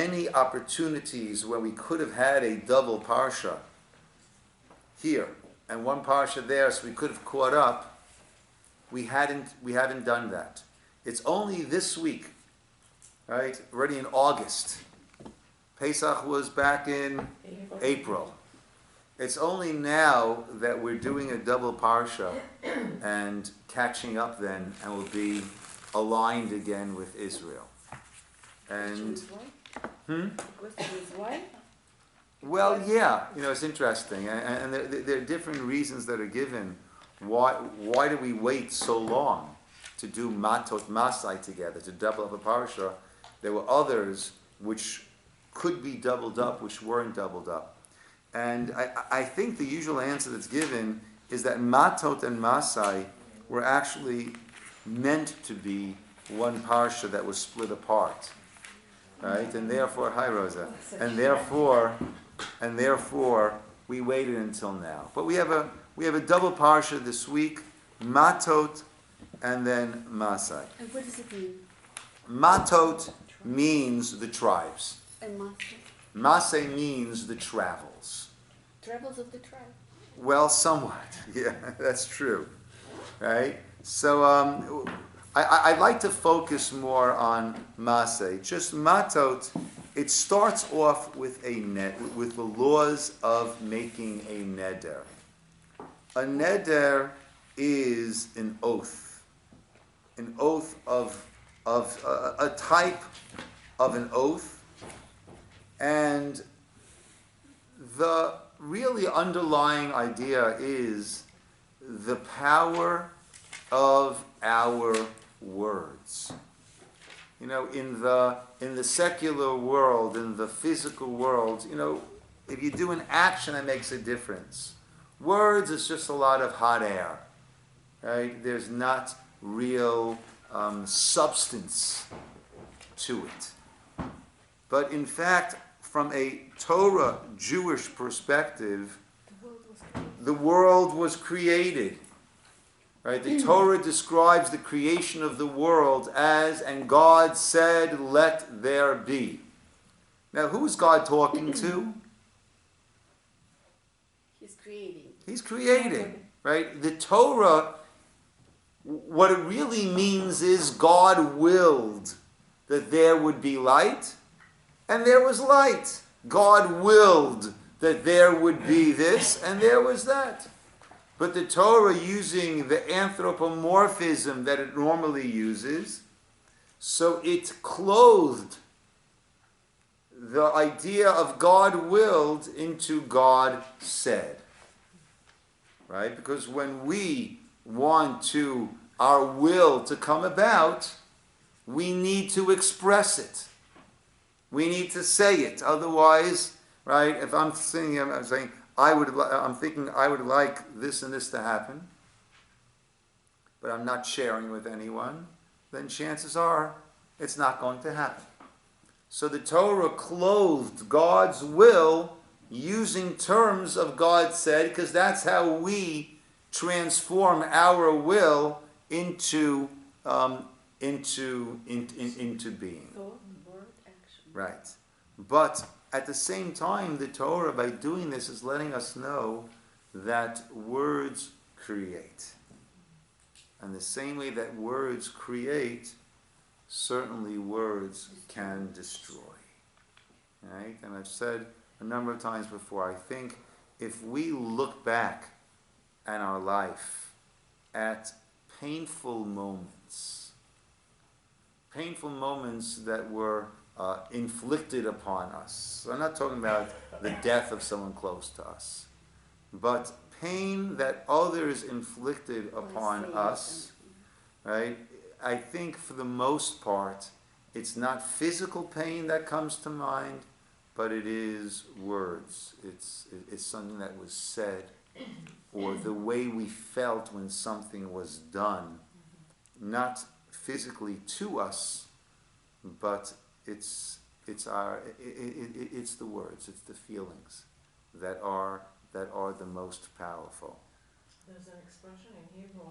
many opportunities where we could have had a double Parsha here and one Parsha there, so we could have caught up. We haven't done that. It's only this week, right? Already in August. Pesach was back in April. It's only now that we're doing a double Parsha and catching up then, and we'll be aligned again with Israel. And well, yeah, it's interesting, and there are different reasons that are given. Why do we wait so long to do Mattot Masei together, to double up a Parsha? There were others which could be doubled up, which weren't doubled up. And I think the usual answer that's given is that Mattot and Masei were actually meant to be one Parsha that was split apart. Right? And therefore, hi Rosa. And therefore we waited until now. But we have a double Parsha this week, Mattot and then Masei. And what does it mean? Mattot means the tribes. And Masei? Masei means the travels. Travels of the tribe. Well, somewhat. Yeah, that's true. Right? So I'd like to focus more on Masei. Just Mattot, it starts off with with the laws of making a neder. A neder is an oath of a type of an oath, and the really underlying idea is the power of our words. In the secular world, in the physical world, if you do an action that makes a difference. Words is just a lot of hot air, right? There's not real substance to it. But in fact, from a Torah Jewish perspective, the world was created. Right? The Torah describes the creation of the world as, and God said, let there be. Now, who is God talking to? He's creating. He's creating, right? The Torah, what it really means is God willed that there would be light, and there was light. God willed that there would be this, and there was that. But the Torah, using the anthropomorphism that it normally uses, so it clothed the idea of God willed into God said. Right? Because when we want our will to come about, we need to express it. We need to say it. Otherwise, right, if I'm saying, I'm thinking I would like this and this to happen, but I'm not sharing with anyone, then chances are it's not going to happen. So the Torah clothed God's will using terms of God said, because that's how we transform our will into being. Thought, word, action. Right. But at the same time, the Torah, by doing this, is letting us know that words create. And the same way that words create, certainly words can destroy. Right? And I've said a number of times before, I think if we look back at our life at painful moments that were inflicted upon us. So I'm not talking about the death of someone close to us, but pain that others inflicted upon us, right? I think for the most part, it's not physical pain that comes to mind, but it is words. It's something that was said, or the way we felt when something was done, not physically to us, but it's the words, it's the feelings that are the most powerful. There's an expression in Hebrew,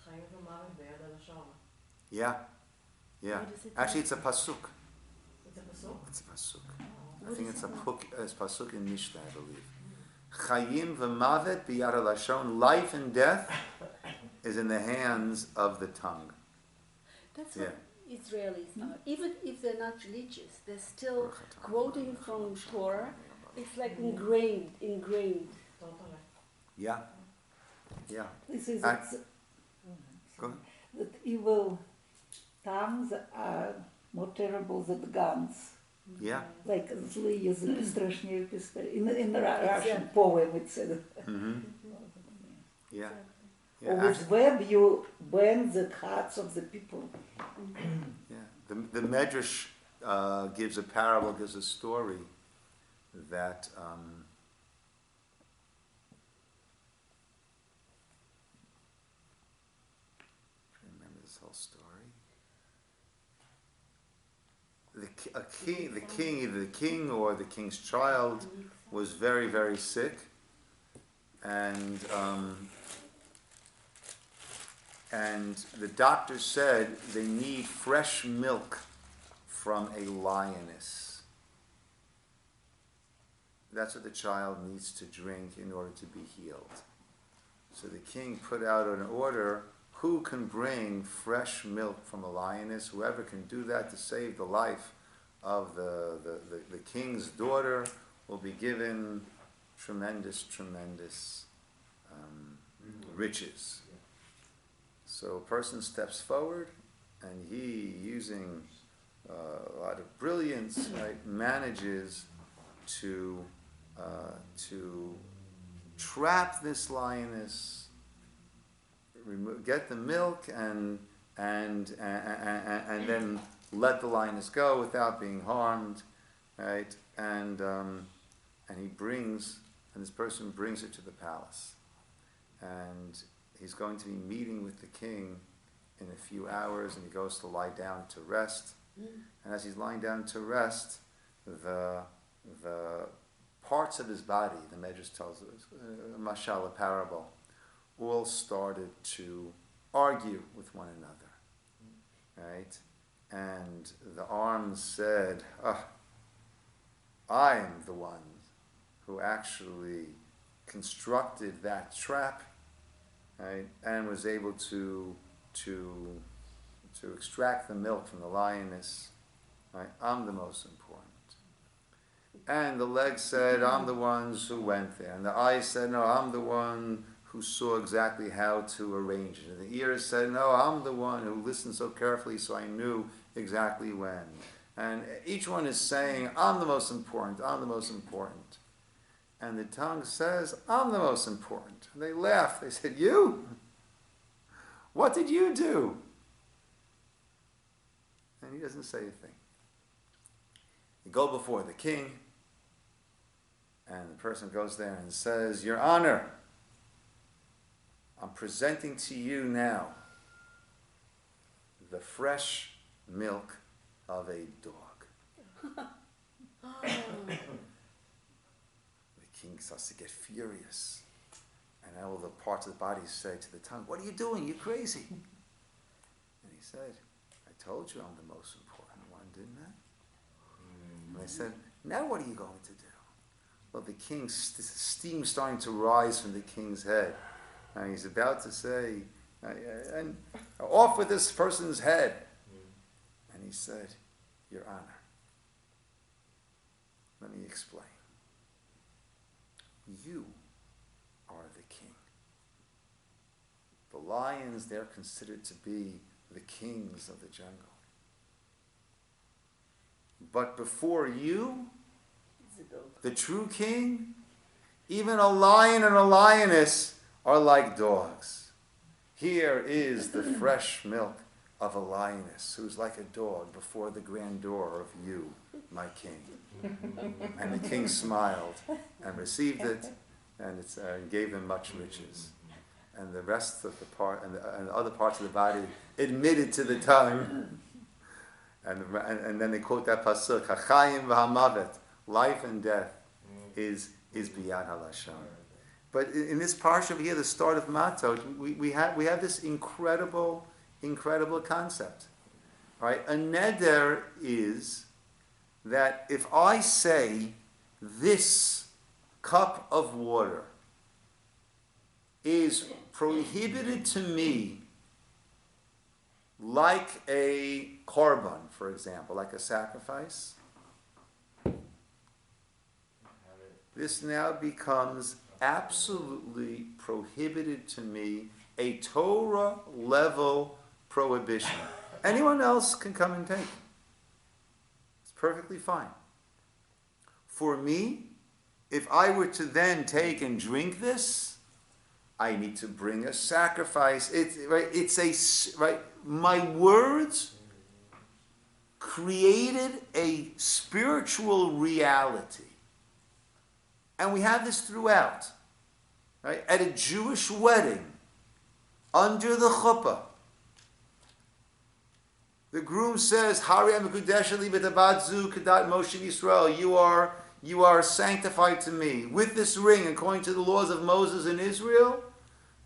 "Chaim v'mavet b'yad ha'lashon." Yeah. Actually, it's a pasuk. It's a pasuk? It's a pasuk. I What think is it's a it? pasuk in Mishnah, I believe. Chayim v'mavet biyad halashon. Life and death is in the hands of the tongue. That's Yeah. what Israelis are. Even if they're not religious, they're still quoting from Torah. It's like ingrained. Totally. Yeah. Yeah. This is And- Go ahead. that evil tongues are more terrible than guns. Yeah. Like злые языки страшнее пистолета. In the Russian poem it said. Mm-hmm. Yeah. Or Yeah. with web you bend the hearts of the people. Yeah, the Medrash gives a parable, gives a story that I remember this whole story. Either the king or the king's child was very, very sick, and the doctor said they need fresh milk from a lioness. That's what the child needs to drink in order to be healed. So the king put out an order, who can bring fresh milk from a lioness? Whoever can do that to save the life of the king's daughter will be given tremendous riches. So a person steps forward, and he, using a lot of brilliance, right, manages to trap this lioness, get the milk, and then let the lioness go without being harmed, right? And this person brings it to the palace, and he's going to be meeting with the king in a few hours, and he goes to lie down to rest. And as he's lying down to rest, the parts of his body, the Medrash tells us, mashal, a parable, all started to argue with one another, right? And the arms said, I'm the one who actually constructed that trap, right, and was able to extract the milk from the lioness. Right? I'm the most important. And the legs said, I'm the ones who went there. And the eyes said, no, I'm the one who saw exactly how to arrange it. And the ears said, no, I'm the one who listened so carefully so I knew exactly when. And each one is saying, I'm the most important, I'm the most important. And the tongue says, I'm the most important. And they laughed. They said, you? What did you do? And he doesn't say a thing. They go before the king, and the person goes there and says, Your Honor, I'm presenting to you now the fresh milk of a dog. The king starts to get furious. And all the parts of the body say to the tongue, what are you doing? You're crazy. And he said, I told you I'm the most important one, didn't I? And I said, now what are you going to do? Well, the king's steam starting to rise from the king's head. And he's about to say, and off with this person's head. And he said, Your Honor, let me explain. You are the king. The lions, they're considered to be the kings of the jungle. But before you, the true king, even a lion and a lioness are like dogs. Here is the fresh milk of a lioness who's like a dog before the grandeur of you, my king. And the king smiled and received it, and gave him much riches. And the rest of the part and the other parts of the body admitted to the tongue. And then they quote that pasuk, "Hachayim v'hamavet," life and death is biyad halashon. But in this parsha here, the start of Mattot, we have this incredible concept, right? A neder is that if I say this cup of water is prohibited to me like a korban, for example, like a sacrifice, this now becomes absolutely prohibited to me, a Torah level prohibition. Anyone else can come and take. It's perfectly fine. For me, if I were to then take and drink this, I need to bring a sacrifice. My words created a spiritual reality. And we have this throughout. Right? At a Jewish wedding, under the chuppah, the groom says, Hari Amekudesh li betabadzu kadat Moshe Yisroel. You are sanctified to me. With this ring, according to the laws of Moses in Israel,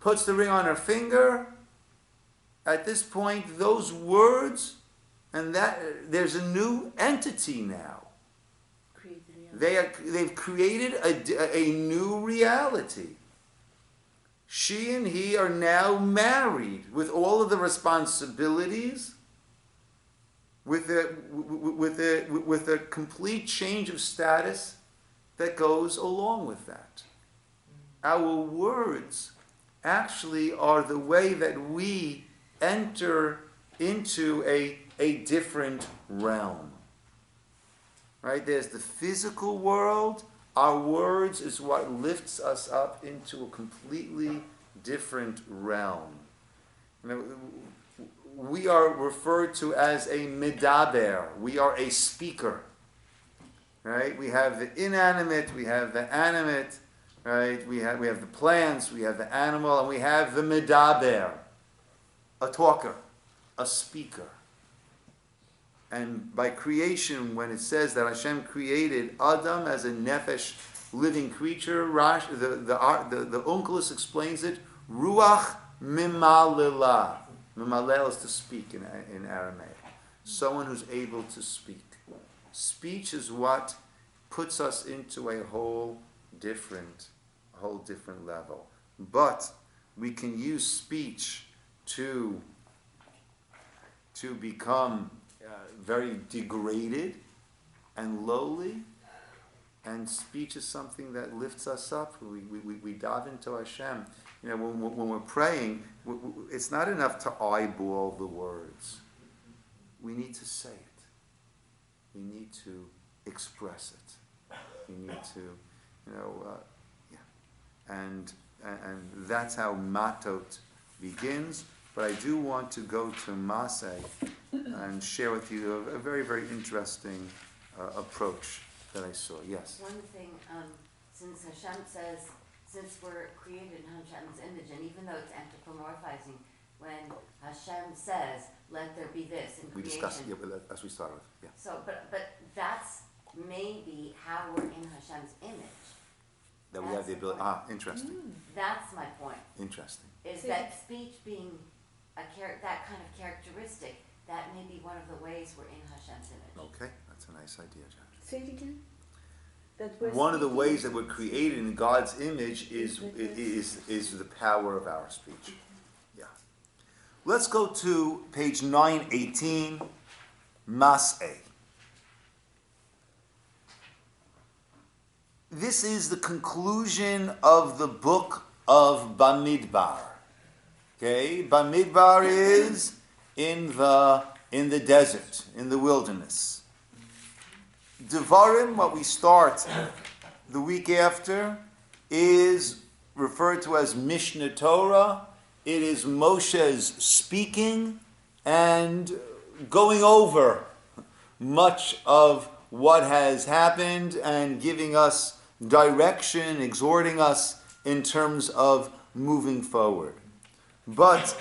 puts the ring on her finger. At this point, those words, and that there's a new entity now. They've created a new reality. She and he are now married with all of the responsibilities, with a complete change of status that goes along with that. Our words actually are the way that we enter into a different realm. Right? There's the physical world. Our words is what lifts us up into a completely different realm. We are referred to as a medaber. We are a speaker. Right? We have the inanimate, we have the animate, right? We have the plants, we have the animal, and we have the medaber, a talker, a speaker. And by creation, when it says that Hashem created Adam as a nefesh, living creature, the Onkelos explains it, Ruach mimalila. Mimalel is to speak in Aramaic. Someone who's able to speak. Speech is what puts us into a whole different level. But we can use speech to become very degraded and lowly, and speech is something that lifts us up. We dive into Hashem. When we're praying, it's not enough to eyeball the words. We need to say it. We need to express it. We need to, and that's how Mattot begins. But I do want to go to Masei and share with you a very, very interesting approach that I saw. Yes? One thing, since Hashem says, since we're created in Hashem's image, and even though it's anthropomorphizing, when Hashem says, let there be this in We creation. discussed, but as we started with, yeah. So, but that's maybe how we're in Hashem's image. That we have the ability, interesting. That's my point. Interesting. Is that speech being that kind of characteristic, that may be one of the ways we're in Hashem's image. Okay, that's a nice idea, John. Say it again. One of the ways that we're created in God's image is the power of our speech. Yeah. Let's go to page 918, Masei. This is the conclusion of the book of Bamidbar. Okay, Bamidbar is in the desert, in the wilderness. Devarim, what we start the week after, is referred to as Mishnah Torah. It is Moshe's speaking and going over much of what has happened and giving us direction, exhorting us in terms of moving forward. But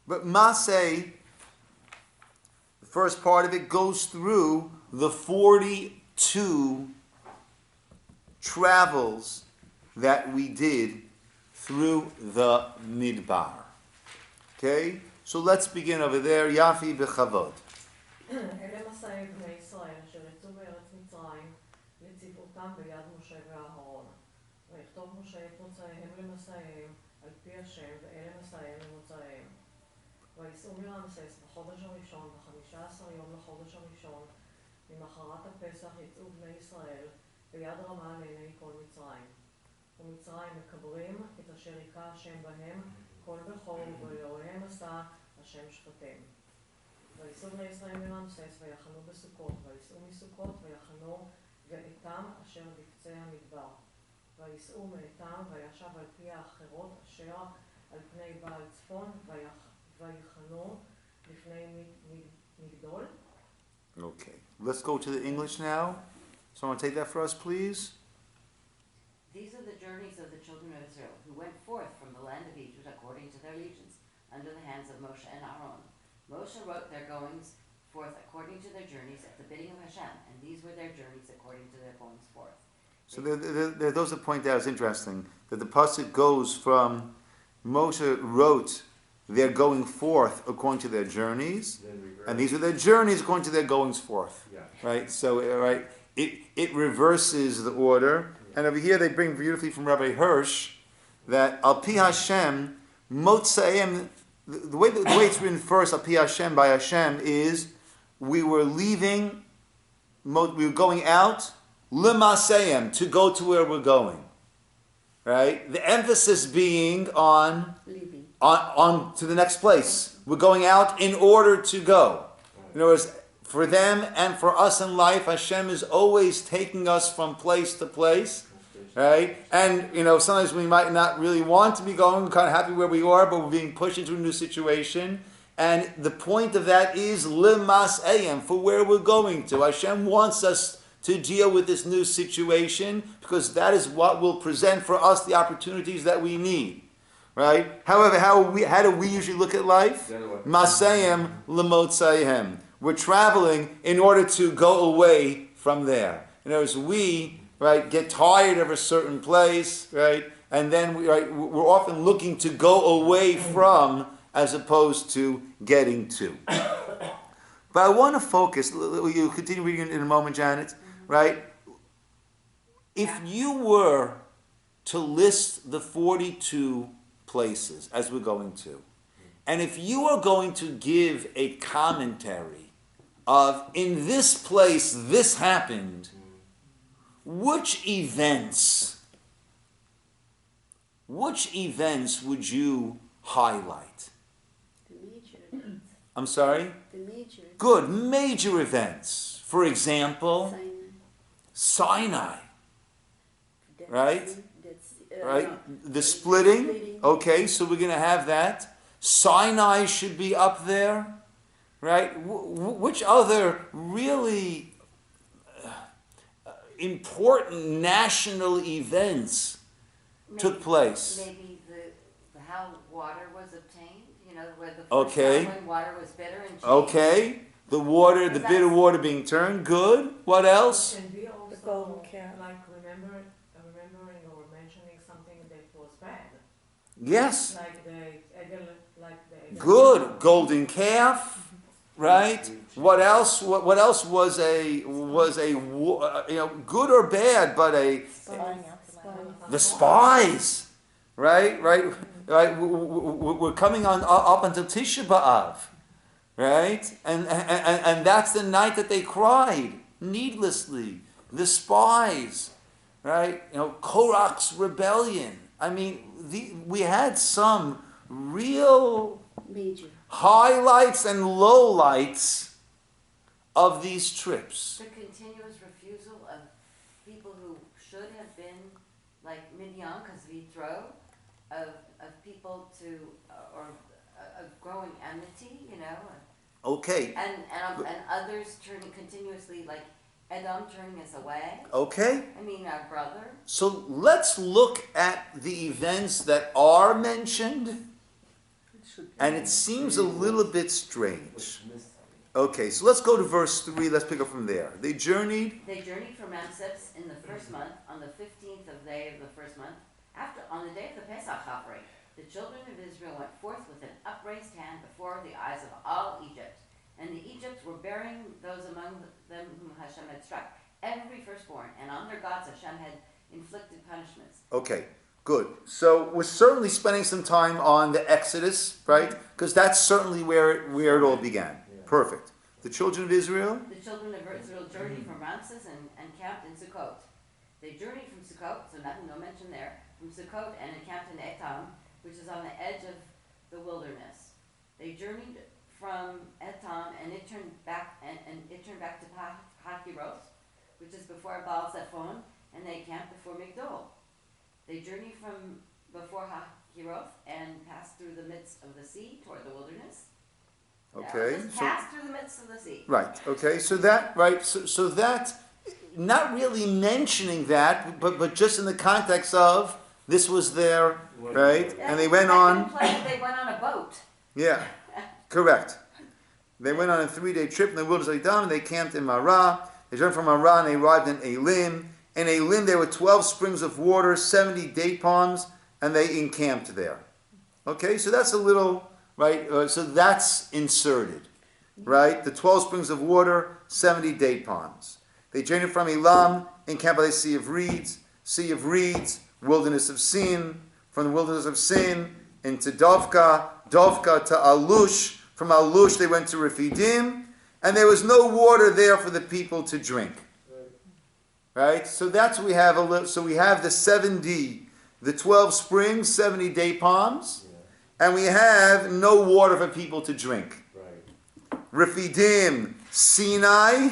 Masei, the first part of it goes through the 42 travels that we did through the Midbar. Okay? So let's begin over there. Yafi b'chavod. אלה מסעי בני ישראל אשר יצאו בארץ מצרים לצבאותם ביד משה ואהרון. ויכתוב משה את מוצאיהם למסעיהם על פי השם, ואלה מסעיהם למוצאיהם. ויסעו מרמסס בחודש הראשון, ב15 יום לחודש הראשון, ממחרת הפסח יצאו בני ישראל ביד רמה לעיני כל מצרים. ומצרים מקברים את אשר היכה השם בהם, כל בכור, ולאוריהם עשה השם שפטיהם. ויסעו בני ישראל מרמסס ויחנו בסוכות, ויסעו מסוכות ויחנו ואיתם אשר בקצה המדבר. ויסעו מאיתם וישב על פי האחרות אשר על פני בעל צפון, ויחנו לפני מגדול. Okay, let's go to the English now. Someone take that for us, please. These are the journeys of the children of Israel, who went forth from the land of Egypt according to their legions, under the hands of Moshe and Aaron. Moshe wrote their goings forth according to their journeys at the bidding of Hashem, and these were their journeys according to their goings forth. So those that point out is interesting, that the pasuk goes from Moshe wrote their going forth according to their journeys, and these are their journeys according to their goings forth. Yeah. Right? So, right, it reverses the order. And over here they bring beautifully from Rabbi Hirsch that Al Pi Hashem, Motzaim, the way it's written first, Al Pi Hashem, by Hashem, is we were leaving, we were going out, L'Masayim, to go to where we're going. Right? The emphasis being on Living. on to the next place. We're going out in order to go. In other words, for them and for us in life, Hashem is always taking us from place to place. Right? And, sometimes we might not really want to be going, we're kind of happy where we are, but we're being pushed into a new situation. And the point of that is L'Masayim, for where we're going to. Hashem wants us to deal with this new situation because that is what will present for us the opportunities that we need. Right? However, how do we usually look at life? Masayim L'Motzayim. We're traveling in order to go away from there. In other words, we get tired of a certain place, right? And then we're often looking to go away from as opposed to getting to. But I want to focus, you'll continue reading in a moment, Janet, right? If you were to list the 42 places as we're going to, and if you are going to give a commentary of, in this place, this happened, which events would you highlight? The major events. I'm sorry? The major. Good, major events. For example, Ciner. Sinai, That's- right? That's, Right? The splitting. Okay, so we're going to have that. Sinai should be up there, right? Which other really important national events took place? Maybe the how water was obtained, where the first Okay. time when water was bitter and changed. Okay, the water, the bitter water being turned. Good. What else? Can be also golden calf. like remembering or mentioning something that was bad, Yes. like the Good. Golden calf. Right. What else? What else was a good or bad, but the spies. Right. We're coming on up until Tisha B'Av. Right? And that's the night that they cried needlessly. The spies. Right? Korach's rebellion. I mean, we had some real major. highlights and lowlights of these trips. The continuous refusal of people who should have been like Midian, because we throw, of people to, or of growing enmity, Okay. and others turning continuously, like Edom turning us away. Okay. I mean, our brother. So let's look at the events that are mentioned, and it seems a little bit strange. Okay, so let's go to verse 3. Let's pick up from there. They journeyed from Ramses in the first month, on the 15th of day of the first month, on the day of the Pesach offering. The children of Israel went forth with an upraised hand before the eyes of all Egypt, And the Egypts were burying those among them whom Hashem had struck, every firstborn, and on their gods Hashem had inflicted punishments. Okay, good. So we're certainly spending some time on the Exodus, right? Because that's certainly where it all began. Perfect. The children of Israel? The children of Israel journeyed from Ramses and camped in Sukkot. They journeyed from Sukkot, so no mention there, from Sukkot and encamped in Etam, which is on the edge of the wilderness. They journeyed from Etam and it turned back to Hakiroth, which is before Baal Zephon, and they camped before Migdol. They journeyed from before Hakiroth and passed through the midst of the sea toward the wilderness. Okay. Just passed through the midst of the sea. Right. Okay. So that, right. So that, not really mentioning that, but just in the context of this was there, right? And they went on. They went on a boat. Yeah. Correct. They went on a 3-day trip in the wilderness of Edom, and they camped in Marah. They journeyed from Marah and they arrived in Elim. In Elim there were 12 springs of water, 70 date palms, and they encamped there. Okay, so that's a little, right, so that's inserted, right? The 12 springs of water, 70 date palms. They journeyed from Elam, encamped by the Sea of Reeds, wilderness of Sin, from the wilderness of Sin into Dovka to Alush. From Alush they went to Rephidim, and there was no water there for the people to drink. Right? So that's what we have. So we have the 12 springs, 70 date palms, and we have no water for people to drink. Rephidim, Sinai,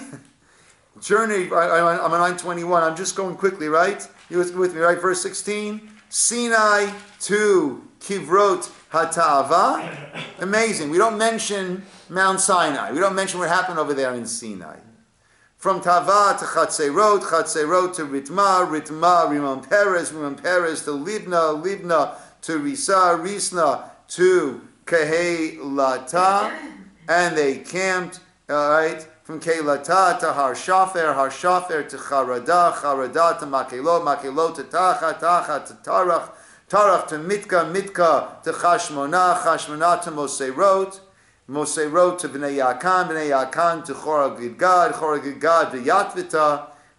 journey. I'm on line 21. I'm just going quickly, right? You with me, right? Verse 16. Sinai to Kivrot Hata'ava. Amazing. We don't mention Mount Sinai. We don't mention what happened over there in Sinai. From Tava to Chatzerot to Ritma, Rimon Perez to Libna to Risna to Kehelata, and they camped, all right, from Kehelata to Harshafer to Charada to Makelot to Tacha to Tarach to Mitka to Chashmona to Masei wrote to Bnei Yakan to Chora Gidgad to Yatvita.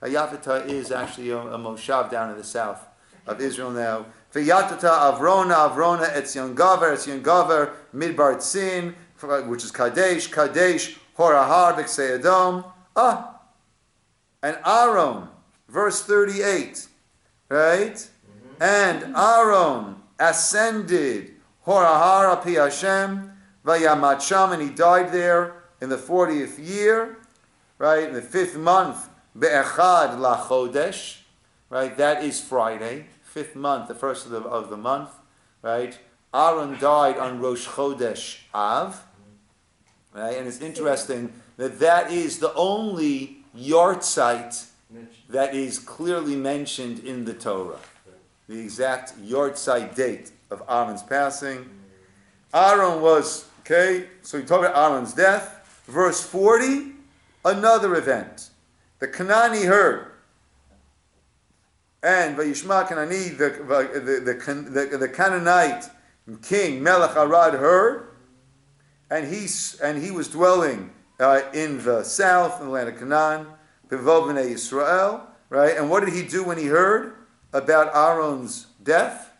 Yatvita is actually a moshav down in the south of Israel now. For Yatvita, Avrona, Etzion Gaver, Midbar Tzin, which is Kadesh, Horahar, B'Ksei Edom. And Aaron, verse 38, right? Mm-hmm. And Aaron ascended Horahar api Hashem, Vayamat Sham, and he died there in the 40th year, right, in the 5th month, Be'echad LaChodesh, right, that is Friday, 5th month, the first of the month, right. Aaron died on Rosh Chodesh Av, right, and it's interesting that is the only yahrzeit that is clearly mentioned in the Torah, the exact yahrzeit date of Aaron's passing. Aaron was, okay, so we talk about Aaron's death. Verse 40, another event. The Canaanite heard. And Vayishma Kanani, the Canaanite king, Melech Arad, heard. And he was dwelling in the south, in the land of Canaan. Bevov Bnei Yisrael, right? And what did he do when he heard about Aaron's death?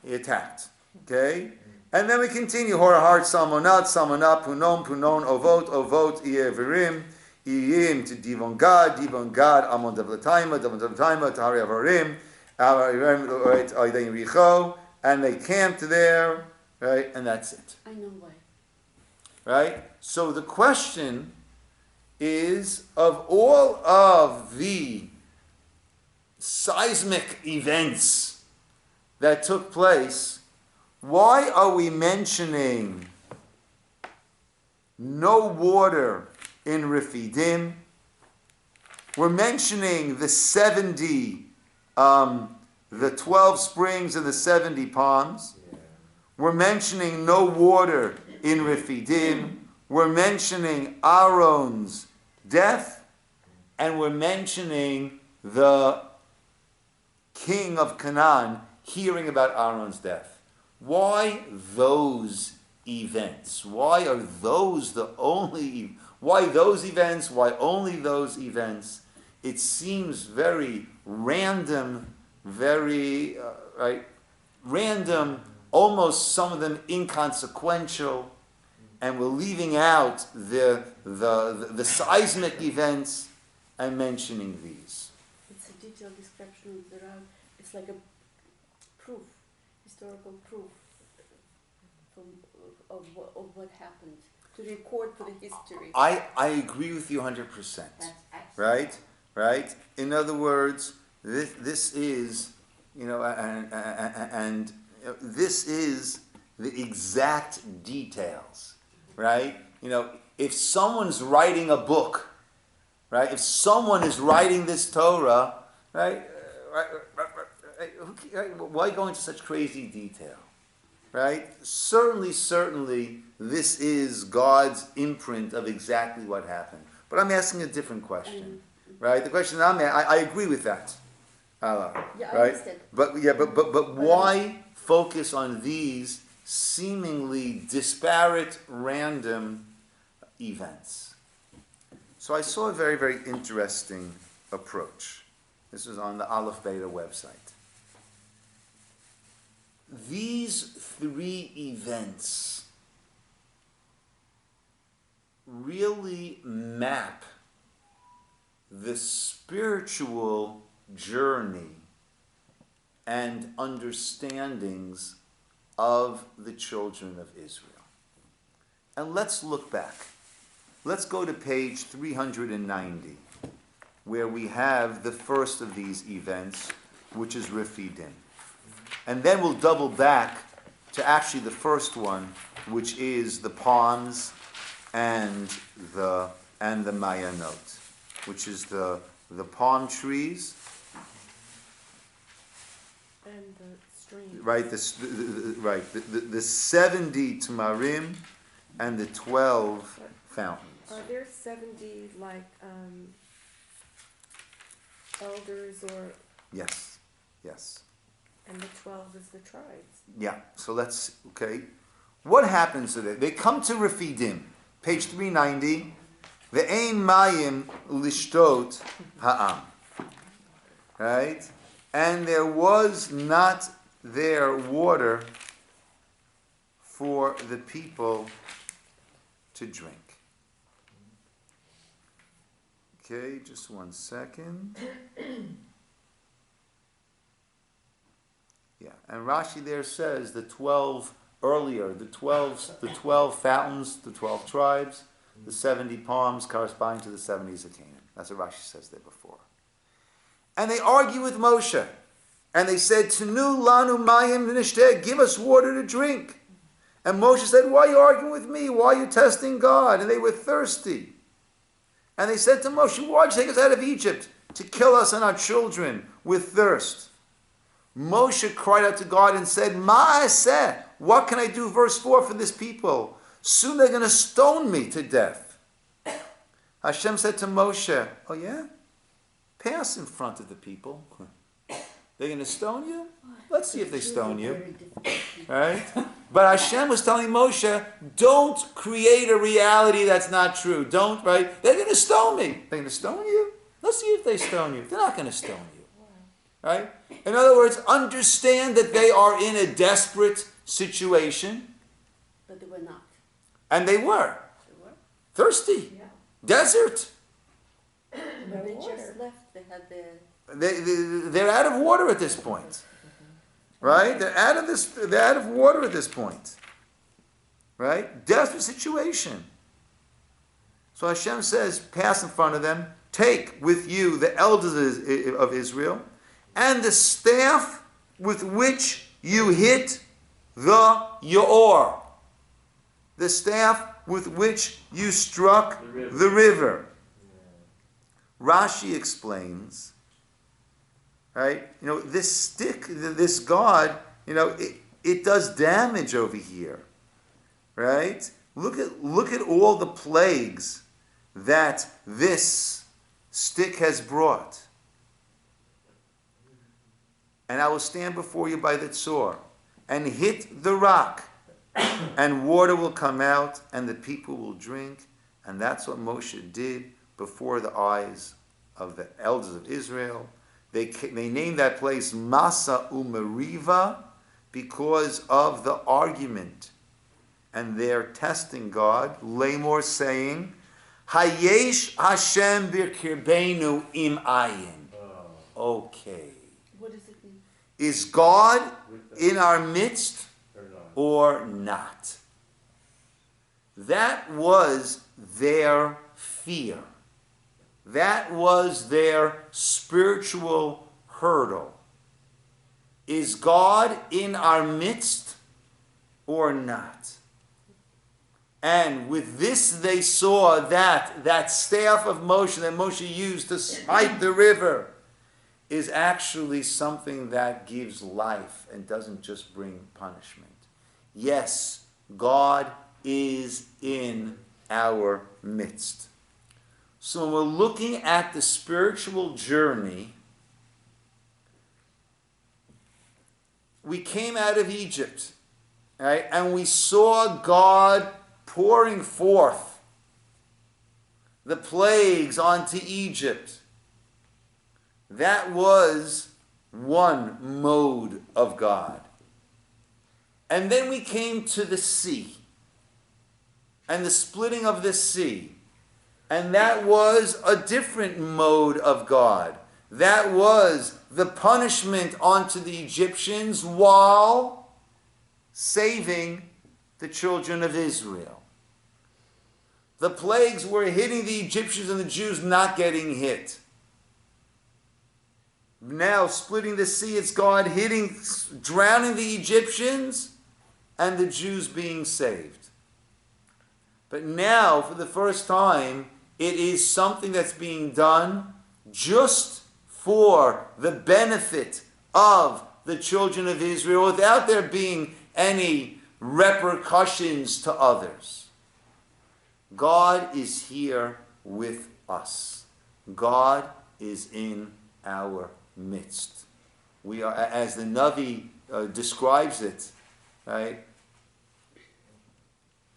He attacked. Okay? And then we continue. Horahar, Salmonat, Punon, Ovot, Ieverim, Iyim to Divon Gad, Amon Davlataima, Tahari Avarim, Richo, and they camped there, right? And that's it. I know why. Right? So the question is, of all of the seismic events that took place, why are we mentioning no water in Rephidim? We're mentioning the 70, the 12 springs and the 70 palms. We're mentioning no water in Rephidim. We're mentioning Aaron's death. And we're mentioning the king of Canaan hearing about Aaron's death. Why those events? Why are those the only? Why those events? Why only those events? It seems very random, very random, almost some of them inconsequential, and we're leaving out the seismic events and mentioning these. It's a detailed description of the route. It's like a proof, historical proof of what happened, to record for the history. I agree with you 100%. That's excellent. Right? Right? In other words, this is, and this is the exact details, right? If someone's writing a book, right? If someone is writing this Torah, right? Why go into such crazy detail, right? Certainly, this is God's imprint of exactly what happened. But I'm asking a different question, right? The question I agree with that, Yeah, I right? understand. But why focus on these seemingly disparate, random events? So I saw a very, very interesting approach. This is on the Aleph Beta website. These three events really map the spiritual journey and understandings of the children of Israel. And let's look back. Let's go to page 390, where we have the first of these events, which is Refidim. And then we'll double back to actually the first one, which is the palms and the Mayanot, which is the palm trees, And the stream. right? The 70 tamarim and the 12 fountains. Are there 70 elders Yes. and the 12 is the tribes? Yeah. So okay. What happens to them? They come to Refidim, page 390. Ve'ein mayim lishtot ha'am. Right? And there was not there water for the people to drink. Okay, just 1 second. Yeah, and Rashi there says the 12 fountains, the 12 tribes, the 70 palms corresponding to the 70s of Canaan. That's what Rashi says there before. And they argue with Moshe. And they said, Tenu lanu mayim v'nishteh, give us water to drink. And Moshe said, why are you arguing with me? Why are you testing God? And they were thirsty. And they said to Moshe, why did you take us out of Egypt? To kill us and our children with thirst. Moshe cried out to God and said, Masei, what can I do, verse 4, for this people? Soon they're going to stone me to death. Hashem said to Moshe, oh yeah? Pass in front of the people. They're going to stone you? Let's see if they stone you. Right? But Hashem was telling Moshe, don't create a reality that's not true. Don't, right? They're going to stone me. They're going to stone you? Let's see if they stone you. They're not going to stone you. Right? In other words, understand that they are in a desperate situation. But they were not. And they were. They were. Thirsty. Yeah. Desert. When they just left, they had their... They're out of water at this point. Right? They're out of water at this point. Right? Desperate situation. So Hashem says, pass in front of them, take with you the elders of Israel, and the staff with which you hit the Yaor. The staff with which you struck the river. Rashi explains, right? This stick, this God, it does damage over here, right? Look at all the plagues that this stick has brought. And I will stand before you by the tzor and hit the rock, and water will come out, and the people will drink. And that's what Moshe did before the eyes of the elders of Israel. They named that place Masa Umeriva because of the argument. And they're testing God. Lamor saying, Hayesh Hashem birkirbeinu im ayin. Okay. What does it mean? Is God in our midst or not? That was their fear. That was their spiritual hurdle. Is God in our midst or not? And with this they saw that staff of Moshe that Moshe used to smite the river is actually something that gives life and doesn't just bring punishment. Yes, God is in our midst. So when we're looking at the spiritual journey, we came out of Egypt, right? And we saw God pouring forth the plagues onto Egypt. That was one mode of God. And then we came to the sea and the splitting of the sea. And that was a different mode of God. That was the punishment onto the Egyptians while saving the children of Israel. The plagues were hitting the Egyptians and the Jews not getting hit. Now, splitting the sea, it's God drowning the Egyptians and the Jews being saved. But now, for the first time, it is something that's being done just for the benefit of the children of Israel without there being any repercussions to others. God is here with us. God is in our midst. We are, as the Navi describes it, right?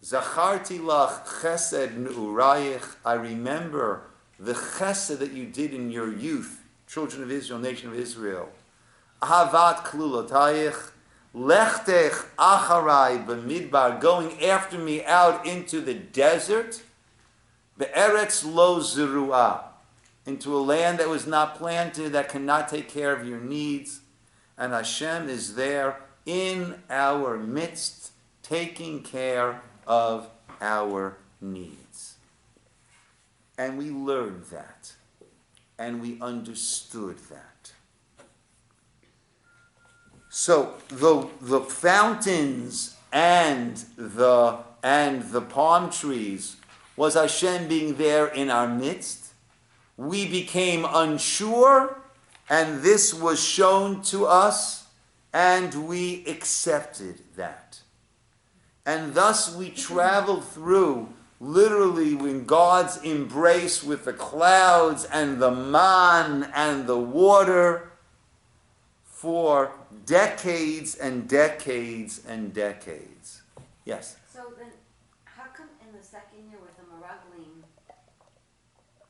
Zacharti lach chesed ne'urayich. I remember the chesed that you did in your youth, children of Israel, nation of Israel. Ahavat klulotayich. Lechtech acharai b'midbar, going after me out into the desert. Be'eretz lo zeruah, into a land that was not planted, that cannot take care of your needs. And Hashem is there in our midst, taking care of our needs. And we learned that. And we understood that. So the fountains and the palm trees was Hashem being there in our midst. We became unsure, and this was shown to us, and we accepted that. And thus we traveled through, literally in God's embrace with the clouds and the man and the water for decades and decades and decades. Yes? So then, how come in the second year with the Meraglim,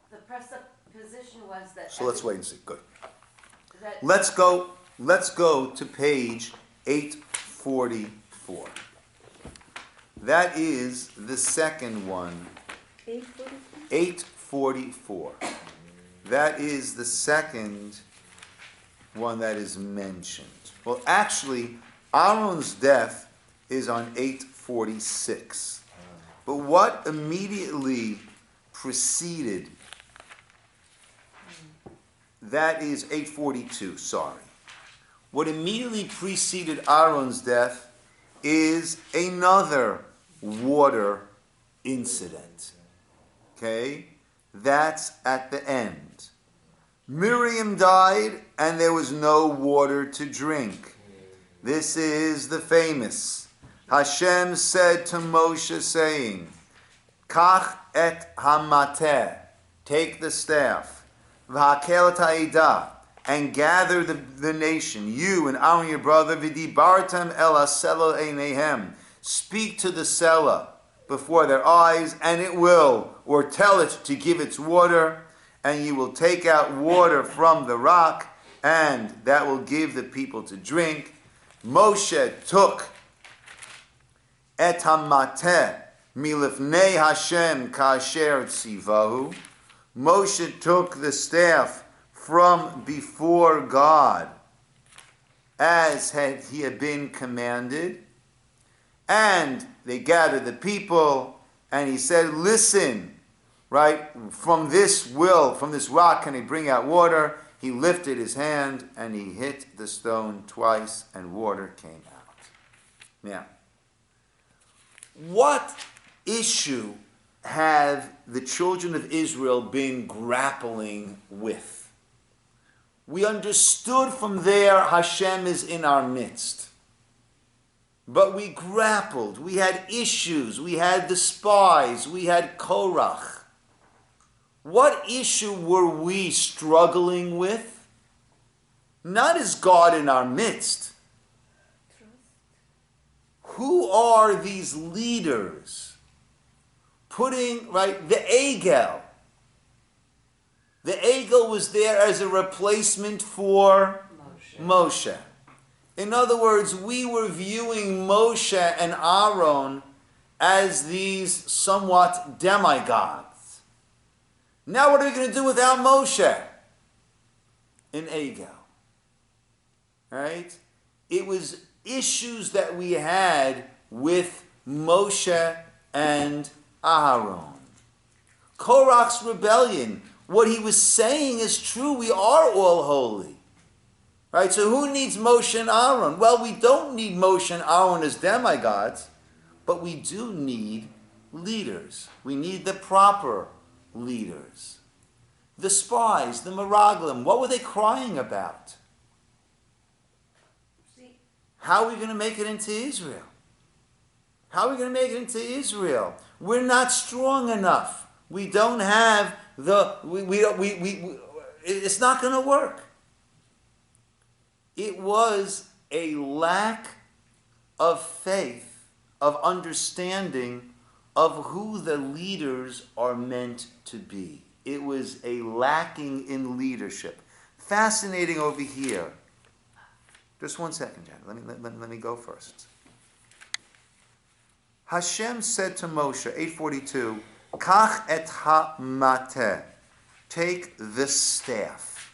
the presupposition was that... So let's wait and see. Good. That Let's go to page 844. That is the second one. 8:44? 844. That is the second one that is mentioned. Well, actually, Aaron's death is on 846. But what immediately preceded, that is 842, sorry. What immediately preceded Aaron's death is another water incident. Okay? That's at the end. Miriam died and there was no water to drink. This is the famous. Hashem said to Moshe saying, Kach et hamateh, take the staff, v'hakel et ha'idah, and gather the nation, you and Aaron your brother, v'dibartem el aselo einehem, Speak to the Selah before their eyes, and it will, or tell it to give its water, and you will take out water from the rock, and that will give the people to drink. Moshe took et hamateh milifnei Hashem kasher tzivahu. Moshe took the staff from before God as he had been commanded, and they gathered the people, and he said, listen, right, from this rock can he bring out water? He lifted his hand, and he hit the stone twice, and water came out. Now, what issue have the children of Israel been grappling with? We understood from there Hashem is in our midst. But we grappled, we had issues, we had the spies, we had Korach. What issue were we struggling with? Not is God in our midst. Who are these leaders putting, right, the Egel? The Egel was there as a replacement for Moshe. In other words, we were viewing Moshe and Aaron as these somewhat demigods. Now what are we going to do without Moshe? An Egel. Right? It was issues that we had with Moshe and Aaron. Korach's rebellion. What he was saying is true. We are all holy. Right? So who needs Moshe and Aaron? Well, we don't need Moshe and Aaron as demigods, but we do need leaders. We need the proper leaders. The spies, the Meraglim, what were they crying about? How are we going to make it into Israel? How are we going to make it into Israel? We're not strong enough. We don't have it's not going to work. It was a lack of faith, of understanding of who the leaders are meant to be. It was a lacking in leadership. Fascinating over here. Just 1 second, Jan. Let me go first. Hashem said to Moshe, 8:42, Kach et ha-mateh, take the staff.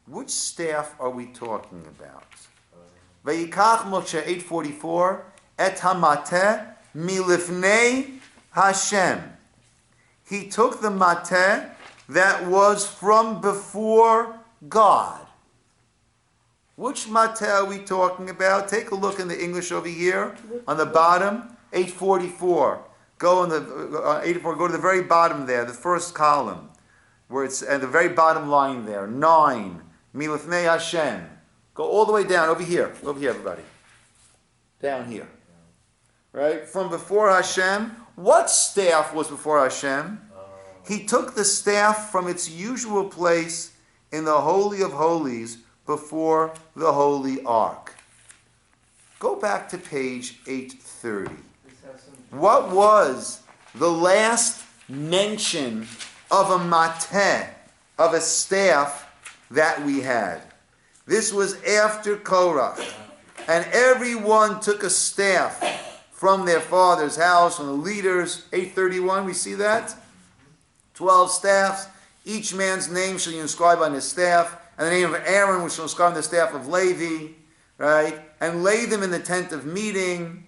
Which staff are we talking about? Vayikach Moshe, 8:44, et ha-mateh milifnei Hashem. He took the mateh that was from before God. Which mateh are we talking about? Take a look in the English over here on the bottom, 844. Go to the very bottom there, the first column, where it's at the very bottom line there, 9, milifnei Hashem. Go all the way down over here, everybody, down here, right? From before Hashem. What staff was before Hashem? He took the staff from its usual place in the Holy of Holies before the Holy Ark. Go back to page 830. What was the last mention of a mateh, of a staff that we had? This was after Korach. And everyone took a staff from their father's house, from the leaders. 831, we see that? 12 staffs. Each man's name shall you inscribe on his staff. And the name of Aaron, which shall inscribe on the staff of Levi. Right? And lay them in the tent of meeting.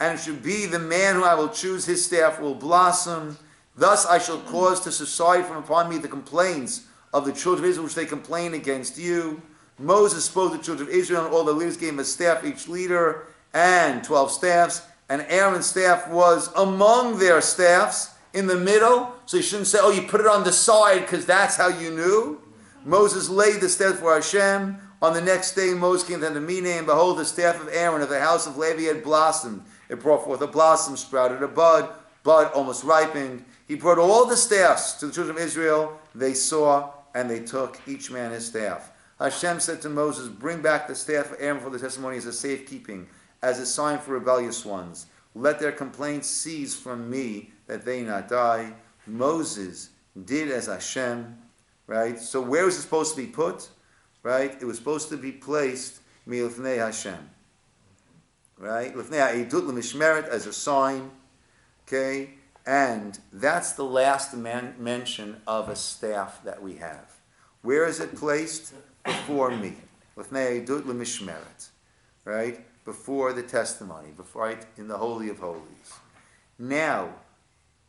And it should be the man who I will choose, his staff will blossom. Thus I shall cause to subside from upon me the complaints of the children of Israel, which they complain against you. Moses spoke to the children of Israel, and all the leaders gave him a staff, each leader, and 12 staffs. And Aaron's staff was among their staffs, in the middle. So you shouldn't say, oh, you put it on the side, because that's how you knew. Moses laid the staff for Hashem. On the next day, Moses came to the meeting, and behold, the staff of Aaron of the house of Levi had blossomed. It brought forth a blossom, sprouted a bud almost ripened. He brought all the staffs to the children of Israel. They saw, and they took each man his staff. Hashem said to Moses, bring back the staff of Aaron for the testimony as a safekeeping, as a sign for rebellious ones. Let their complaints cease from me, that they not die. Moses did as Hashem, right? So where was it supposed to be put? Right? It was supposed to be placed milifnei Hashem. Right? Lifnei ha'edut l'mishmeret, as a sign. Okay? And that's the last mention of a staff that we have. Where is it placed? Before me. Lifnei ha'edut l'mishmeret. Right? Before the testimony. Right? In the Holy of Holies. Now,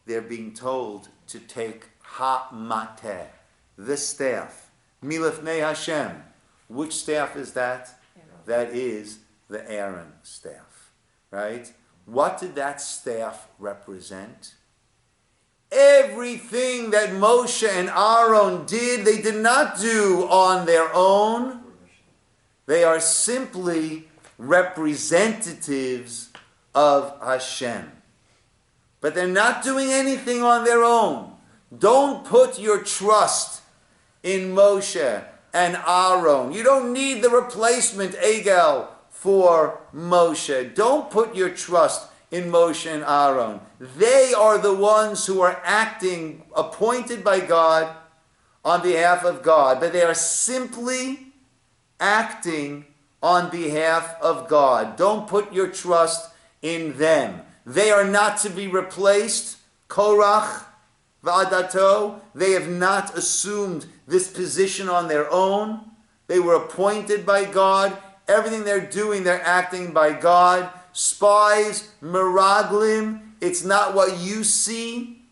they're being told to take ha-mateh, the staff. Milifnei Hashem. Which staff is that? That is the Aaron staff. Right? What did that staff represent? Everything that Moshe and Aaron did, they did not do on their own. They are simply representatives of Hashem. But they're not doing anything on their own. Don't put your trust in Moshe and Aaron. You don't need the replacement Egel for Moshe. Don't put your trust in Moshe and Aaron. They are the ones who are acting, appointed by God on behalf of God. But they are simply acting on behalf of God. Don't put your trust in them. They are not to be replaced. Korach v'adato. They have not assumed this position on their own. They were appointed by God. Everything they're doing, they're acting by God. Spies, meraglim, it's not what you see.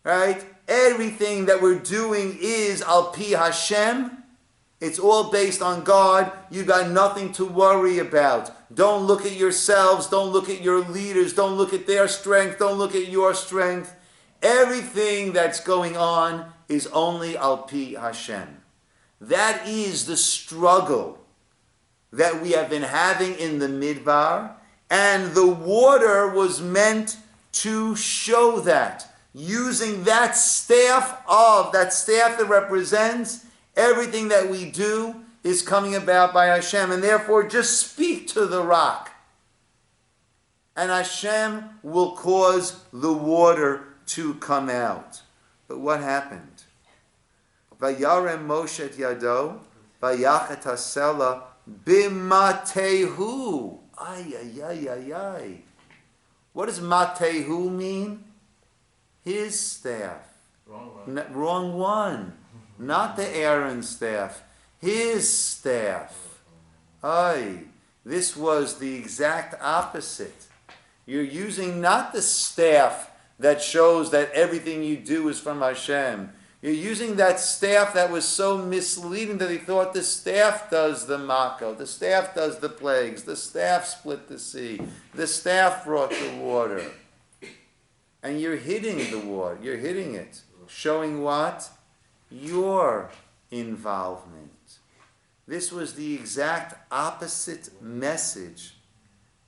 Right? Everything that we're doing is al pi Hashem. It's all based on God. You got nothing to worry about. Don't look at yourselves. Don't look at your leaders. Don't look at their strength. Don't look at your strength. Everything that's going on is only al pi Hashem. That is the struggle that we have been having in the Midbar, and the water was meant to show that. Using that staff that represents everything that we do is coming about by Hashem, and therefore just speak to the rock. And Hashem will cause the water to come out. But what happened? Vayarem Moshe et yado, vayachet hasela bimatehu. Ay, ay, ay, ay, ay. What does matehu mean? His staff. Wrong one. Not the Aaron staff. His staff. Ay, this was the exact opposite. You're using not the staff that shows that everything you do is from Hashem. You're using that staff that was so misleading that he thought the staff does the mako, the staff does the plagues, the staff split the sea, the staff brought the water. And you're hitting the water, you're hitting it. Showing what? Your involvement. This was the exact opposite message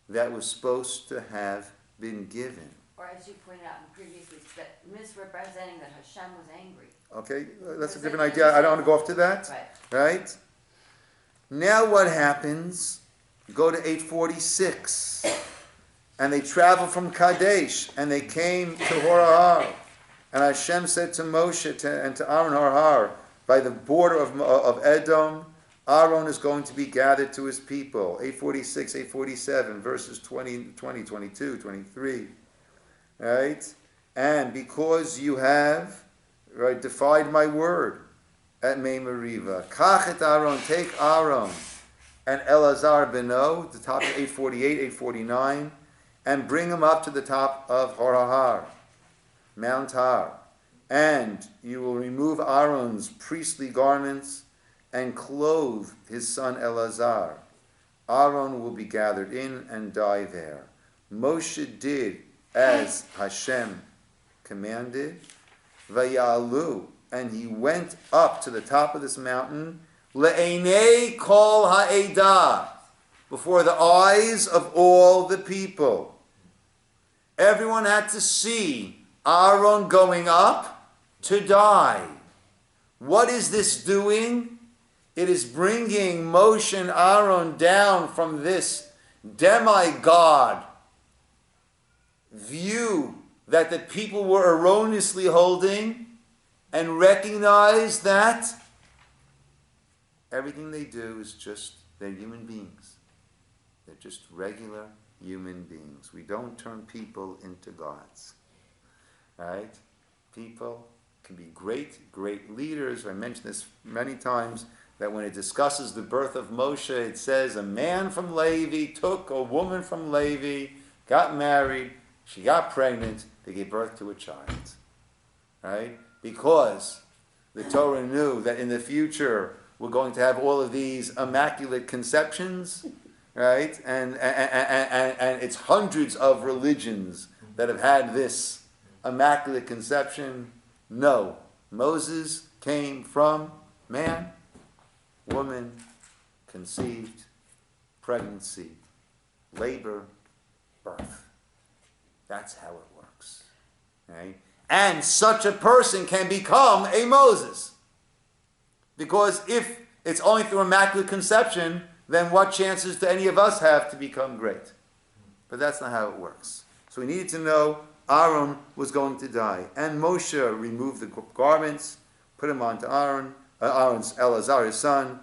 that was supposed to have been given. Or as you pointed out in previous weeks, that misrepresenting that Hashem was angry. Okay, that's a different idea. I don't want to go off to that. Right? Now what happens? Go to 846. And they traveled from Kadesh, and they came to Horahar. And Hashem said to Moshe and to Aaron Horahar, by the border of Edom, Aaron is going to be gathered to his people. 846, 847, verses 20, 22, 23. Right? And because you have defied my word at Mei Meriva, Kach et Aaron, take Aaron and Elazar beno, the top of 848, 849, and bring him up to the top of Horahar, Mount Har. And you will remove Aaron's priestly garments and clothe his son Elazar. Aaron will be gathered in and die there. Moshe did as Hashem commanded. Vayalu, and he went up to the top of this mountain, le'enei kol ha'edah, before the eyes of all the people. Everyone had to see Aaron going up to die. What is this doing? It is bringing Moshe and Aaron down from this demigod view that the people were erroneously holding and recognize that everything they do is just, they're human beings. They're just regular human beings. We don't turn people into gods. Right? People can be great, great leaders. I mentioned this many times, that when it discusses the birth of Moshe, it says a man from Levi took a woman from Levi, got married, she got pregnant, they gave birth to a child. Right? Because the Torah knew that in the future we're going to have all of these immaculate conceptions, right? And it's hundreds of religions that have had this immaculate conception. No, Moses came from man, woman, conceived, pregnancy, labor, birth. That's how it works. Right? And such a person can become a Moses. Because if it's only through immaculate conception, then what chances do any of us have to become great? But that's not how it works. So we needed to know Aaron was going to die. And Moshe removed the garments, put them onto Aaron, Aaron's Eleazar, his son,